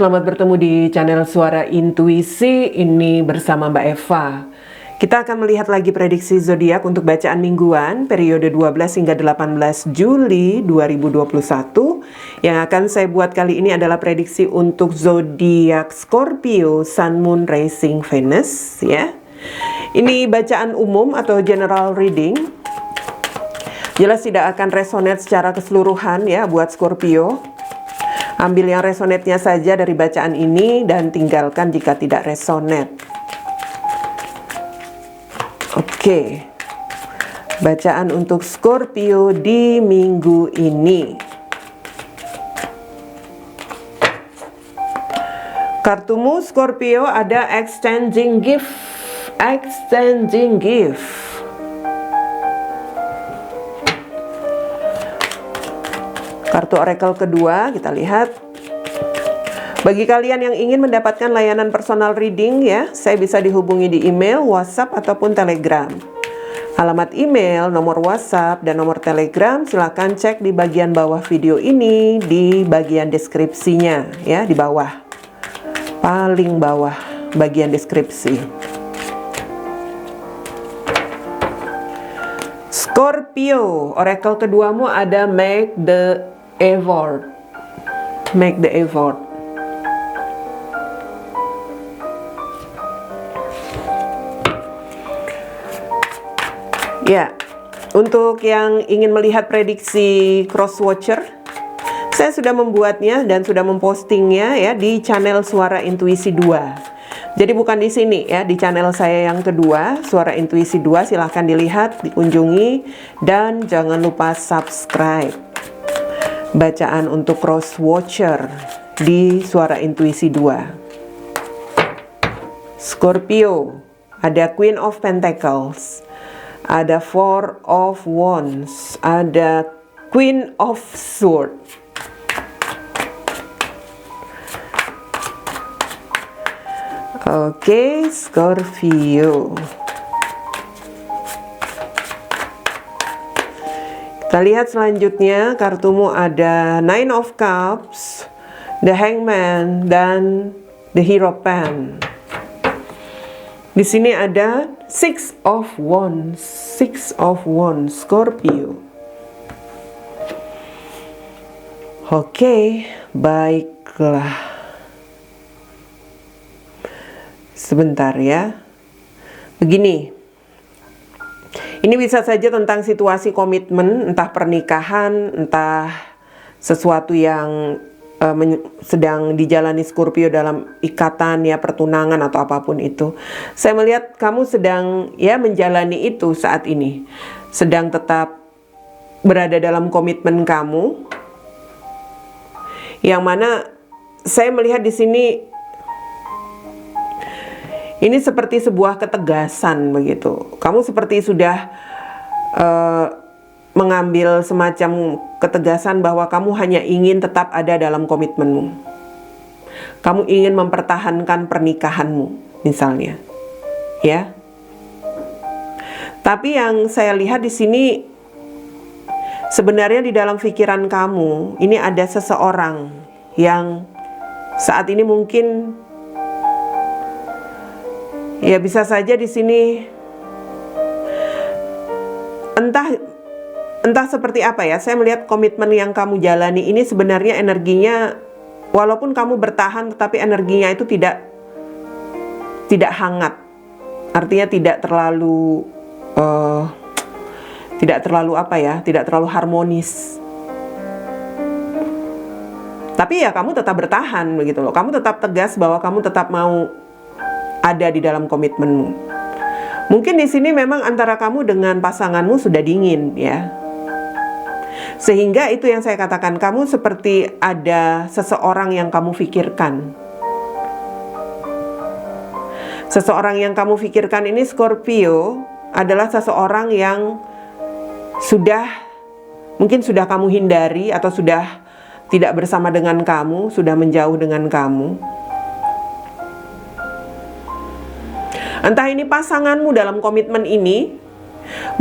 selamat bertemu di channel Suara Intuisi. Ini bersama Mbak Eva. Kita akan melihat lagi prediksi zodiak untuk bacaan mingguan periode 12 hingga 18 Juli 2021. Yang akan saya buat kali ini adalah prediksi untuk zodiak Scorpio, Sun, Moon, Rising, Venus, ya. Ini bacaan umum atau general reading. Jelas tidak akan resonate secara keseluruhan ya buat Scorpio. Ambil yang resonate-nya saja dari bacaan ini dan tinggalkan jika tidak resonate. Oke. Bacaan untuk Scorpio di minggu ini. Kartumu Scorpio ada exchanging gift. Exchanging gift. Kartu oracle kedua, kita lihat. Bagi kalian yang ingin mendapatkan layanan personal reading ya, saya bisa dihubungi di email, WhatsApp, ataupun Telegram. Alamat email, nomor WhatsApp, dan nomor Telegram silakan cek di bagian bawah video ini, di bagian deskripsinya ya, di bawah. Paling bawah bagian deskripsi. Scorpio, oracle keduamu ada make the effort. Make the effort. Ya, untuk yang ingin melihat prediksi cross watcher, saya sudah membuatnya dan sudah mempostingnya ya di channel Suara Intuisi 2. Jadi bukan di sini ya, di channel saya yang kedua, Suara Intuisi 2, silahkan dilihat, dikunjungi, dan jangan lupa subscribe. Bacaan untuk cross watcher di Suara Intuisi 2. Scorpio, ada Queen of Pentacles, ada Four of Wands, ada Queen of Swords. Oke, Scorpio. Kita lihat selanjutnya, kartumu ada Nine of Cups, The Hangman, dan The Hierophant. Di sini ada Six of Wands, Six of Wands, Scorpio. Oke, baiklah. Sebentar ya. Begini. Ini bisa saja tentang situasi komitmen, entah pernikahan, entah sesuatu yang sedang dijalani Scorpio dalam ikatan ya, pertunangan atau apapun itu. Saya melihat kamu sedang ya menjalani itu saat ini. Sedang tetap berada dalam komitmen kamu. Yang mana saya melihat di sini ini seperti sebuah ketegasan begitu. Kamu seperti sudah mengambil semacam ketegasan bahwa kamu hanya ingin tetap ada dalam komitmenmu. Kamu ingin mempertahankan pernikahanmu, misalnya. Ya. Tapi yang saya lihat di sini sebenarnya di dalam pikiran kamu ini ada seseorang yang saat ini mungkin ya bisa saja di sini entah seperti apa ya. Saya melihat komitmen yang kamu jalani ini sebenarnya energinya, walaupun kamu bertahan, tetapi energinya itu tidak hangat. Artinya tidak terlalu apa ya, tidak terlalu harmonis. Tapi ya kamu tetap bertahan begitu loh. Kamu tetap tegas bahwa kamu tetap mau ada di dalam komitmenmu. Mungkin di sini memang antara kamu dengan pasanganmu sudah dingin ya. Sehingga itu yang saya katakan, kamu seperti ada seseorang yang kamu pikirkan. Seseorang yang kamu pikirkan ini Scorpio adalah seseorang yang mungkin sudah kamu hindari atau sudah tidak bersama dengan kamu, sudah menjauh dengan kamu. Entah ini pasanganmu dalam komitmen ini,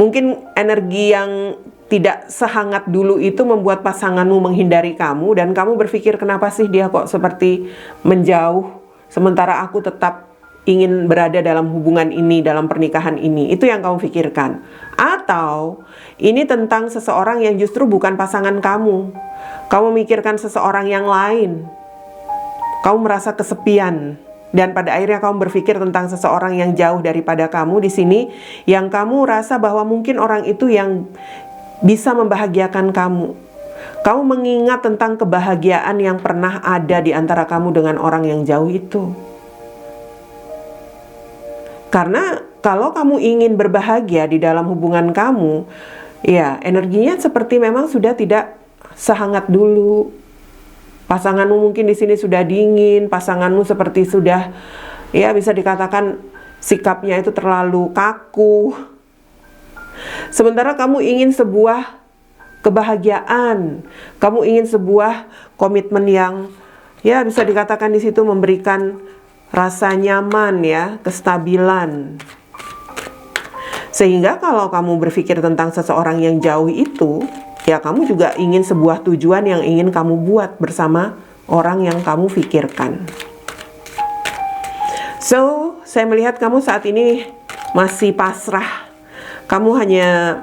mungkin energi yang tidak sehangat dulu itu membuat pasanganmu menghindari kamu, dan kamu berpikir kenapa sih dia kok seperti menjauh, sementara aku tetap ingin berada dalam hubungan ini, dalam pernikahan ini. Itu yang kamu pikirkan. Atau ini tentang seseorang yang justru bukan pasangan kamu. Kamu mikirkan seseorang yang lain. Kamu merasa kesepian, dan pada akhirnya kamu berpikir tentang seseorang yang jauh daripada kamu di sini, yang kamu rasa bahwa mungkin orang itu yang bisa membahagiakan kamu. Kamu mengingat tentang kebahagiaan yang pernah ada di antara kamu dengan orang yang jauh itu. Karena kalau kamu ingin berbahagia di dalam hubungan kamu, ya energinya seperti memang sudah tidak sehangat dulu. Pasanganmu mungkin di sini sudah dingin, pasanganmu seperti sudah, ya bisa dikatakan sikapnya itu terlalu kaku. Sementara kamu ingin sebuah kebahagiaan, kamu ingin sebuah komitmen yang, ya bisa dikatakan di situ memberikan rasa nyaman, ya, kestabilan. Sehingga kalau kamu berpikir tentang seseorang yang jauh itu, ya kamu juga ingin sebuah tujuan yang ingin kamu buat bersama orang yang kamu pikirkan. So, saya melihat kamu saat ini masih pasrah. Kamu hanya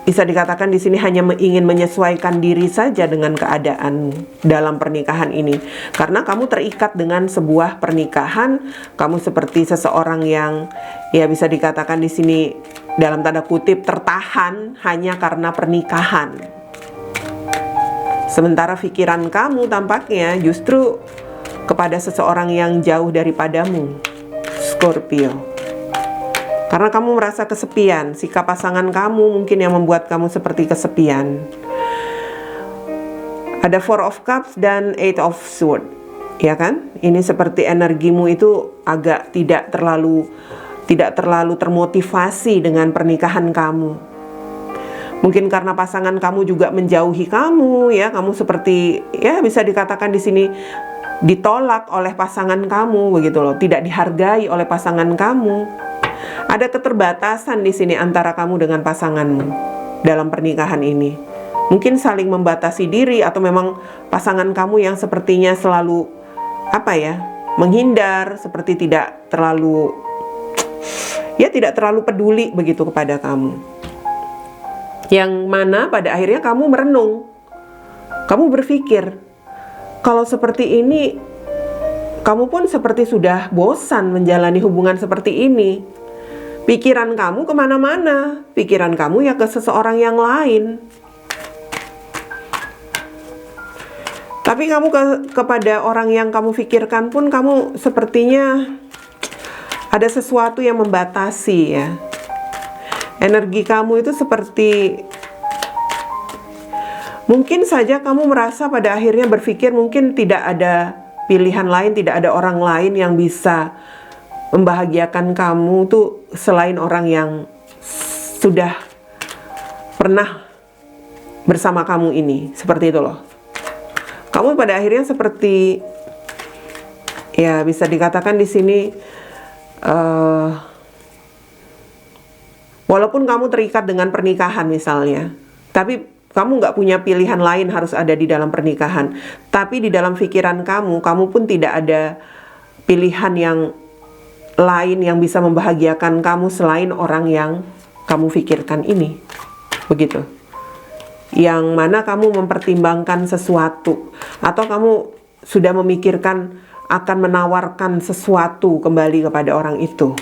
bisa dikatakan di sini hanya ingin menyesuaikan diri saja dengan keadaan dalam pernikahan ini. Karena kamu terikat dengan sebuah pernikahan, kamu seperti seseorang yang, ya bisa dikatakan di sini dalam tanda kutip tertahan hanya karena pernikahan. Sementara pikiran kamu tampaknya justru kepada seseorang yang jauh daripadamu, Scorpio. Karena kamu merasa kesepian, sikap pasangan kamu mungkin yang membuat kamu seperti kesepian. Ada Four of Cups dan Eight of Swords, ya kan? Ini seperti energimu itu agak tidak terlalu termotivasi dengan pernikahan kamu. Mungkin karena pasangan kamu juga menjauhi kamu, ya, kamu seperti, ya bisa dikatakan di sini ditolak oleh pasangan kamu, begitu loh, tidak dihargai oleh pasangan kamu. Ada keterbatasan di sini antara kamu dengan pasanganmu dalam pernikahan ini. Mungkin saling membatasi diri, atau memang pasangan kamu yang sepertinya selalu menghindar, seperti tidak terlalu peduli begitu kepada kamu. Yang mana pada akhirnya kamu merenung. Kamu berpikir, kalau seperti ini, kamu pun seperti sudah bosan menjalani hubungan seperti ini. Pikiran kamu kemana-mana, pikiran kamu ya ke seseorang yang lain. Tapi kamu kepada orang yang kamu pikirkan pun kamu sepertinya ada sesuatu yang membatasi, ya. Energi kamu itu seperti, mungkin saja kamu merasa pada akhirnya berpikir mungkin tidak ada pilihan lain, tidak ada orang lain yang bisa membahagiakan kamu tuh selain orang yang sudah pernah bersama kamu ini. Seperti itu loh. Kamu pada akhirnya seperti, ya bisa dikatakan di sini walaupun kamu terikat dengan pernikahan misalnya, tapi kamu nggak punya pilihan lain harus ada di dalam pernikahan. Tapi di dalam pikiran kamu pun tidak ada pilihan yang lain yang bisa membahagiakan kamu selain orang yang kamu pikirkan ini. Begitu. Yang mana kamu mempertimbangkan sesuatu, atau kamu sudah memikirkan akan menawarkan sesuatu kembali kepada orang itu.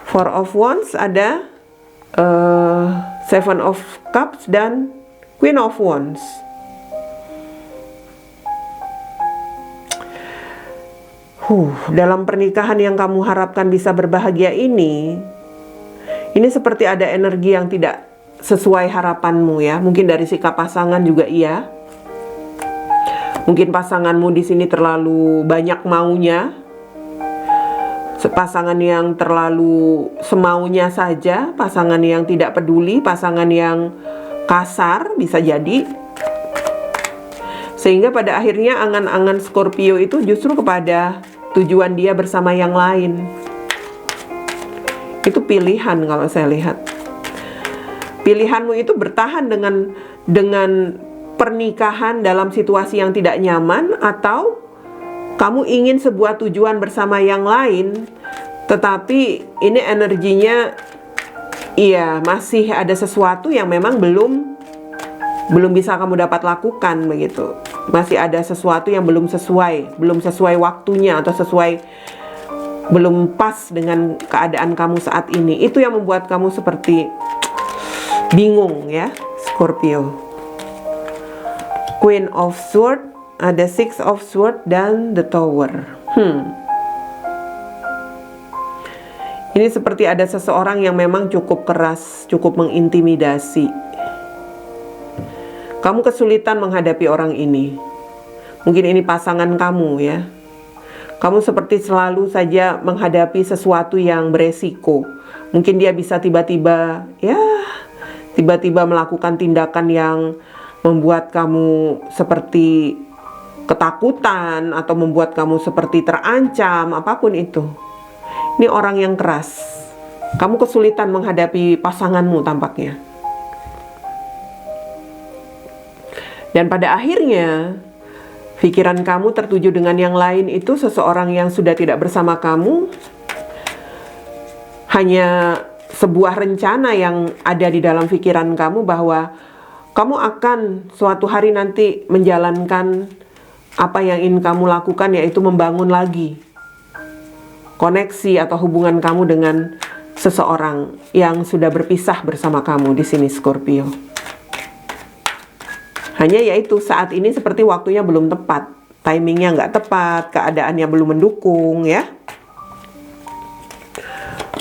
Four of Wands ada Seven of Cups dan Queen of Wands. Dalam pernikahan yang kamu harapkan bisa berbahagia ini seperti ada energi yang tidak sesuai harapanmu, ya. Mungkin dari sikap pasangan juga iya. Mungkin pasanganmu di sini terlalu banyak maunya. Pasangan yang terlalu semaunya saja, pasangan yang tidak peduli, pasangan yang kasar bisa jadi. Sehingga pada akhirnya angan-angan Scorpio itu justru kepada tujuan dia bersama yang lain. Itu pilihan kalau saya lihat. Pilihanmu itu bertahan dengan pernikahan dalam situasi yang tidak nyaman, atau kamu ingin sebuah tujuan bersama yang lain, tetapi ini energinya iya masih ada sesuatu yang memang belum bisa kamu dapat lakukan begitu. Masih ada sesuatu yang belum sesuai waktunya, atau belum pas dengan keadaan kamu saat ini. Itu yang membuat kamu seperti bingung ya, Scorpio. Queen of Swords, ada Six of Swords dan The Tower. Ini seperti ada seseorang yang memang cukup keras, cukup mengintimidasi. Kamu kesulitan menghadapi orang ini. Mungkin ini pasangan kamu ya. Kamu seperti selalu saja menghadapi sesuatu yang beresiko. Mungkin dia bisa tiba-tiba melakukan tindakan yang membuat kamu seperti ketakutan, atau membuat kamu seperti terancam, apapun itu. Ini orang yang keras. Kamu kesulitan menghadapi pasanganmu tampaknya. Dan pada akhirnya pikiran kamu tertuju dengan yang lain, itu seseorang yang sudah tidak bersama kamu. Hanya sebuah rencana yang ada di dalam pikiran kamu bahwa kamu akan suatu hari nanti menjalankan apa yang ingin kamu lakukan, yaitu membangun lagi koneksi atau hubungan kamu dengan seseorang yang sudah berpisah bersama kamu di sini, Scorpio. Hanya yaitu saat ini seperti waktunya belum tepat, timingnya nggak tepat, keadaannya belum mendukung ya.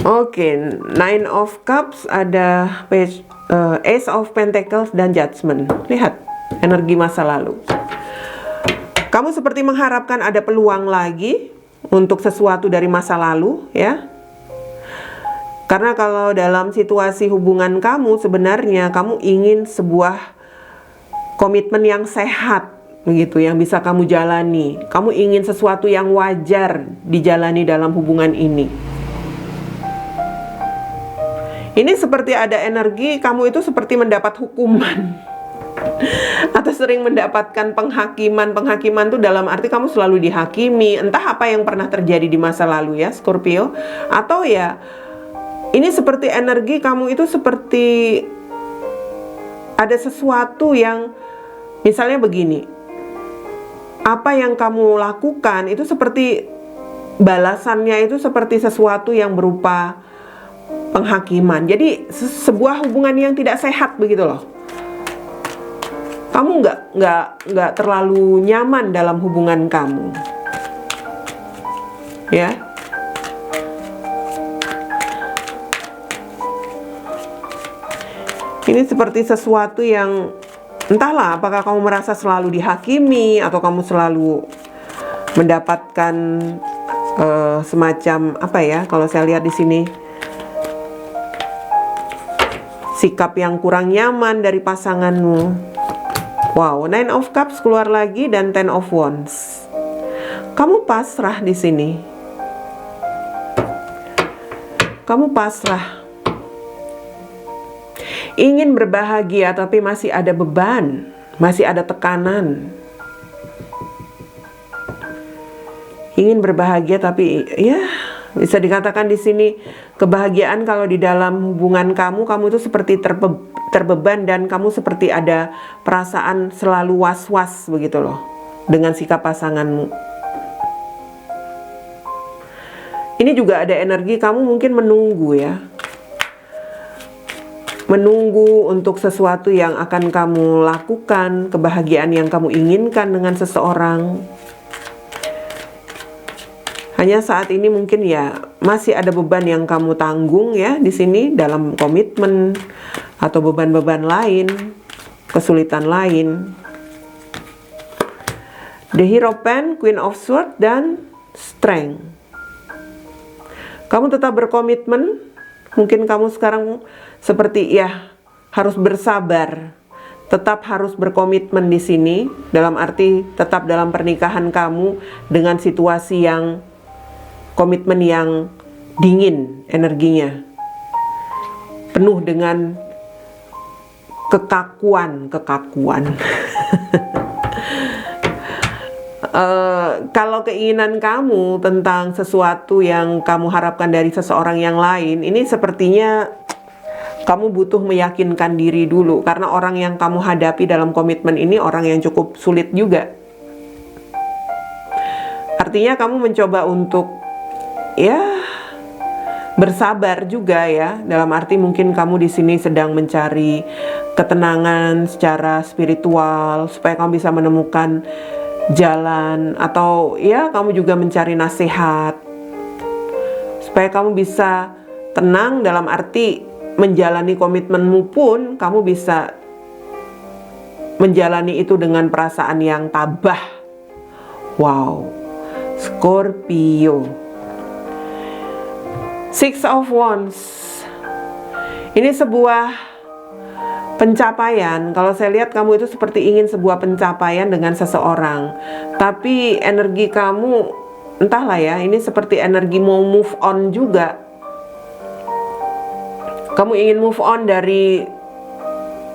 Oke, Nine of Cups, ada Ace of Pentacles dan Judgment. Lihat energi masa lalu. Kamu seperti mengharapkan ada peluang lagi untuk sesuatu dari masa lalu ya. Karena kalau dalam situasi hubungan kamu, sebenarnya kamu ingin sebuah komitmen yang sehat begitu, yang bisa kamu jalani. Kamu ingin sesuatu yang wajar dijalani dalam hubungan ini. Ini seperti ada energi kamu itu seperti mendapat hukuman atau sering mendapatkan penghakiman. Penghakiman itu dalam arti kamu selalu dihakimi, entah apa yang pernah terjadi di masa lalu ya, Scorpio. Atau ya, ini seperti energi kamu itu seperti ada sesuatu yang, misalnya begini, apa yang kamu lakukan itu seperti balasannya itu seperti sesuatu yang berupa penghakiman. Jadi sebuah hubungan yang tidak sehat begitu loh. Kamu nggak terlalu nyaman dalam hubungan kamu, ya. Ini seperti sesuatu yang entahlah, apakah kamu merasa selalu dihakimi atau kamu selalu mendapatkan semacam apa ya? Kalau saya lihat di sini, sikap yang kurang nyaman dari pasanganmu. Wow, Nine of Cups keluar lagi dan Ten of Wands. Kamu pasrah di sini. Kamu pasrah. Ingin berbahagia tapi masih ada beban, masih ada tekanan. Ingin berbahagia tapi ya bisa dikatakan di sini kebahagiaan kalau di dalam hubungan kamu itu seperti terbeban dan kamu seperti ada perasaan selalu was-was begitu loh dengan sikap pasanganmu. Ini juga ada energi kamu mungkin menunggu ya. Menunggu untuk sesuatu yang akan kamu lakukan, kebahagiaan yang kamu inginkan dengan seseorang. Hanya saat ini mungkin ya masih ada beban yang kamu tanggung ya di sini dalam komitmen atau beban-beban lain, kesulitan lain. The Hierophant, Queen of Swords dan Strength. Kamu tetap berkomitmen. Mungkin kamu sekarang seperti ya harus bersabar. Tetap harus berkomitmen di sini, dalam arti tetap dalam pernikahan kamu dengan situasi yang komitmen yang dingin energinya. penuh dengan kekakuan. Kalau keinginan kamu tentang sesuatu yang kamu harapkan dari seseorang yang lain, ini sepertinya kamu butuh meyakinkan diri dulu, karena orang yang kamu hadapi dalam komitmen ini orang yang cukup sulit juga. Artinya kamu mencoba untuk bersabar juga ya. Dalam arti mungkin kamu di sini sedang mencari ketenangan secara spiritual supaya kamu bisa menemukan jalan, atau kamu juga mencari nasihat supaya kamu bisa tenang, dalam arti menjalani komitmenmu pun kamu bisa menjalani itu dengan perasaan yang tabah. Wow, Scorpio. Six of Wands. Ini sebuah pencapaian. Kalau saya lihat kamu itu seperti ingin sebuah pencapaian dengan seseorang, tapi energi kamu entahlah ya, ini seperti energi mau move on juga. Kamu ingin move on dari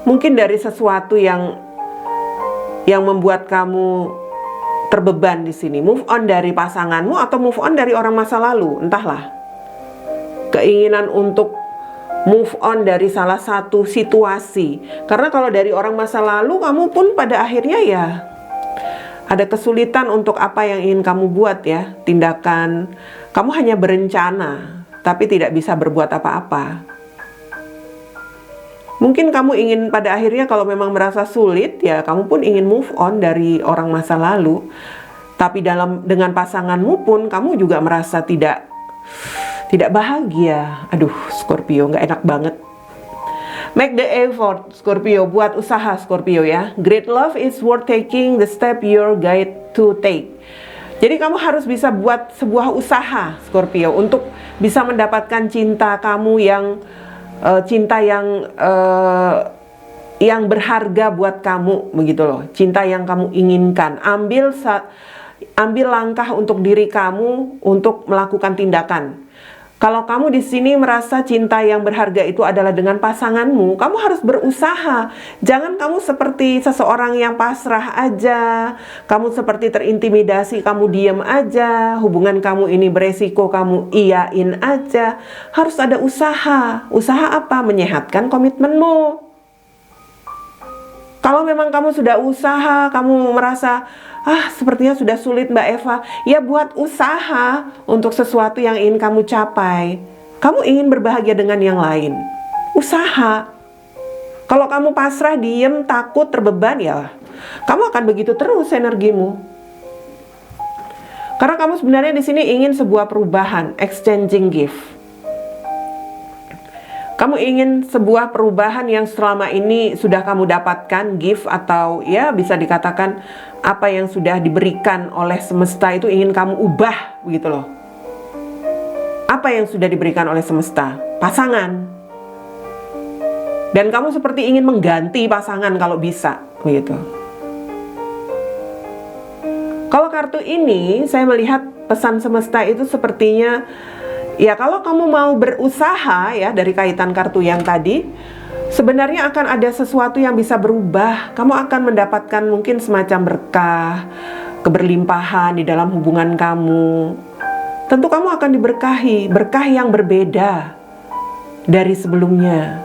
mungkin dari sesuatu yang membuat kamu terbeban di sini. Move on dari pasanganmu atau move on dari orang masa lalu, entahlah. Keinginan untuk move on dari salah satu situasi. Karena kalau dari orang masa lalu, kamu pun pada akhirnya ada kesulitan untuk apa yang ingin kamu buat ya. Tindakan, kamu hanya berencana, tapi tidak bisa berbuat apa-apa. Mungkin kamu ingin pada akhirnya kalau memang merasa sulit ya, kamu pun ingin move on dari orang masa lalu. Tapi dengan pasanganmu pun kamu juga merasa tidak bahagia. Aduh, Scorpio, nggak enak banget. Make the effort, Scorpio. Buat usaha, Scorpio ya. Great love is worth taking the step you're guide to take. Jadi kamu harus bisa buat sebuah usaha, Scorpio, untuk bisa mendapatkan cinta kamu yang berharga buat kamu, begitu loh. Cinta yang kamu inginkan. Ambil langkah untuk diri kamu untuk melakukan tindakan. Kalau kamu di sini merasa cinta yang berharga itu adalah dengan pasanganmu, kamu harus berusaha. Jangan kamu seperti seseorang yang pasrah aja, kamu seperti terintimidasi, kamu diam aja, hubungan kamu ini beresiko, kamu iyain aja. Harus ada usaha. Usaha apa? Menyehatkan komitmenmu. Kalau memang kamu sudah usaha, kamu merasa sepertinya sudah sulit Mbak Eva, ya buat usaha untuk sesuatu yang ingin kamu capai. Kamu ingin berbahagia dengan yang lain, usaha. Kalau kamu pasrah, diem, takut, terbeban, ya kamu akan begitu terus energimu. Karena kamu sebenarnya di sini ingin sebuah perubahan, exchanging gift. Kamu ingin sebuah perubahan yang selama ini sudah kamu dapatkan, gift, atau ya bisa dikatakan apa yang sudah diberikan oleh semesta itu ingin kamu ubah, begitu loh. Apa yang sudah diberikan oleh semesta? Pasangan. Dan kamu seperti ingin mengganti pasangan kalau bisa, begitu. Kalau kartu ini, saya melihat pesan semesta itu sepertinya ya, kalau kamu mau berusaha ya, dari kaitan kartu yang tadi, sebenarnya akan ada sesuatu yang bisa berubah. Kamu akan mendapatkan mungkin semacam berkah, keberlimpahan di dalam hubungan kamu. Tentu kamu akan diberkahi, berkah yang berbeda dari sebelumnya.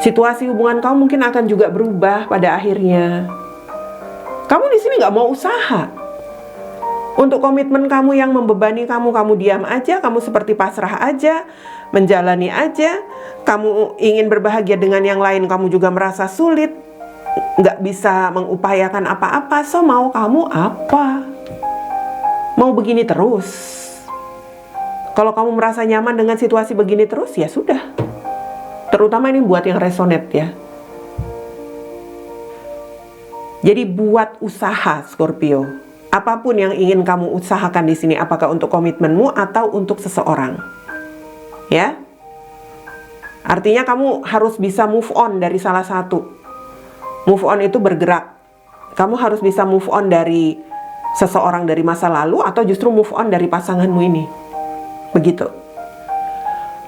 Situasi hubungan kamu mungkin akan juga berubah pada akhirnya. Kamu di sini nggak mau usaha. Untuk komitmen kamu yang membebani kamu, kamu diam aja, kamu seperti pasrah aja, menjalani aja. Kamu ingin berbahagia dengan yang lain, kamu juga merasa sulit, nggak bisa mengupayakan apa-apa. So, mau kamu apa? Mau begini terus? Kalau kamu merasa nyaman dengan situasi begini terus, ya sudah. Terutama ini buat yang resonate ya. Jadi buat usaha, Scorpio. Apapun yang ingin kamu usahakan di sini, apakah untuk komitmenmu atau untuk seseorang, ya. Artinya kamu harus bisa move on dari salah satu. Move on itu bergerak. Kamu harus bisa move on dari seseorang dari masa lalu atau justru move on dari pasanganmu ini. Begitu.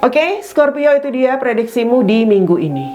Oke, Scorpio, itu dia prediksimu di minggu ini.